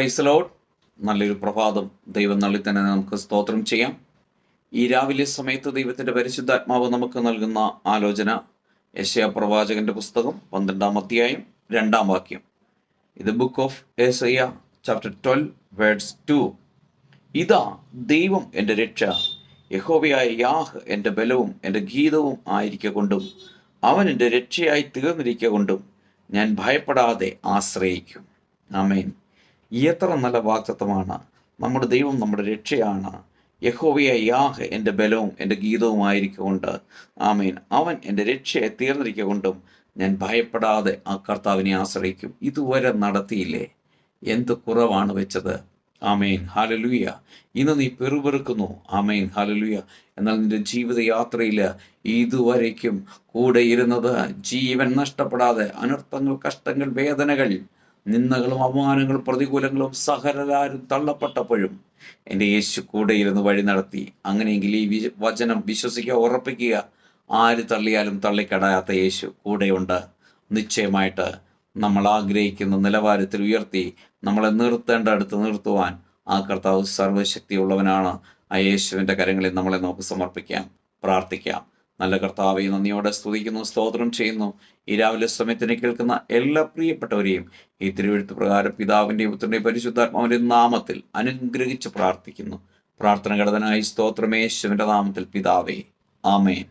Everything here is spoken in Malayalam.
Praise Lord. നല്ലൊരു പ്രഭാതം ദൈവം നൽകി തന്നെ നമുക്ക് സ്തോത്രം ചെയ്യാം. ഈ രാവിലെ സമയത്ത് ദൈവത്തിൻ്റെ പരിശുദ്ധാത്മാവ് നമുക്ക് നൽകുന്ന ആലോചന യെശയ്യാ പ്രവാചകന്റെ പുസ്തകം 12-ാം അധ്യായം 2-ാം വാക്യം. ഇത് ബുക്ക് ഓഫ് യെശയ്യാ ചാപ്റ്റർ 12 വേർഡ്സ് 2. ഇതാ ദൈവം എൻ്റെ രക്ഷ, യഹോവയായ യാഹ് എൻ്റെ ബലവും എൻ്റെ ഗീതവും ആയിരിക്കൊണ്ടും അവൻ എൻ്റെ രക്ഷയായി തീർന്നിരിക്കൊണ്ടും ഞാൻ ഭയപ്പെടാതെ ആശ്രയിക്കും. ആമേൻ. എത്ര നല്ല വാഗ്ദത്തമാണ്! നമ്മുടെ ദൈവം നമ്മുടെ രക്ഷയാണ്. യഹോവയായ യാഹ് എൻ്റെ ബലവും എൻ്റെ ഗീതവുമായിരിക്കൊണ്ട്, ആമേൻ, അവൻ എൻ്റെ രക്ഷയെ തീർന്നിരിക്കൊണ്ടും ഞാൻ ഭയപ്പെടാതെ ആ കർത്താവിനെ ആശ്രയിക്കും. ഇതുവരെ നടത്തിയില്ലേ? എന്ത് കുറവാണ് വെച്ചത്? ആമേൻ, ഹല്ലേലൂയ. ഇന്ന് നീ പെറുപെറുക്കുന്നു, ആമേൻ, ഹല്ലേലൂയ. എന്നാൽ നിന്റെ ജീവിതയാത്രയിൽ ഇതുവരയ്ക്കും കൂടെ ഇരുന്നത്, ജീവൻ നഷ്ടപ്പെടാതെ അനർത്ഥങ്ങൾ, കഷ്ടങ്ങൾ, വേദനകൾ, നിന്ദകളും അപമാനങ്ങളും പ്രതികൂലങ്ങളും സകലരാരും തള്ളപ്പെട്ടപ്പോഴും എൻ്റെ യേശു കൂടെ ഇരുന്ന് വഴി നടത്തി. അങ്ങനെയെങ്കിൽ ഈ വചനം വിശ്വസിക്കുക, ഉറപ്പിക്കുക. ആര് തള്ളിയാലും തള്ളിക്കടാത്ത യേശു കൂടെയുണ്ട്. നിശ്ചയമായിട്ട് നമ്മൾ ആഗ്രഹിക്കുന്ന നിലവാരത്തിൽ ഉയർത്തി നമ്മളെ നിർത്തേണ്ട അടുത്ത് നിർത്തുവാൻ ആ കർത്താവ് സർവശക്തിയുള്ളവനാണ്. ആ യേശുവിൻ്റെ കരങ്ങളിൽ നമ്മളെ നമുക്ക് സമർപ്പിക്കാം, പ്രാർത്ഥിക്കാം. നല്ല കർത്താവെ, നന്ദിയോടെ സ്തുതിക്കുന്നു, സ്തോത്രം ചെയ്യുന്നു. ഈ രാവിലെ സമയത്തിന് കേൾക്കുന്ന എല്ലാ പ്രിയപ്പെട്ടവരെയും ഈ തിരുവെഴുത്ത് പ്രകാരം പിതാവിൻ്റെയും പുത്രൻ്റെയും പരിശുദ്ധാത്മാവിൻ്റെയും നാമത്തിൽ അനുഗ്രഹിച്ച് പ്രാർത്ഥിക്കുന്നു. പ്രാർത്ഥന ഘടനായി സ്തോത്രം യേശുവിൻ്റെ നാമത്തിൽ പിതാവേ, ആമേൻ.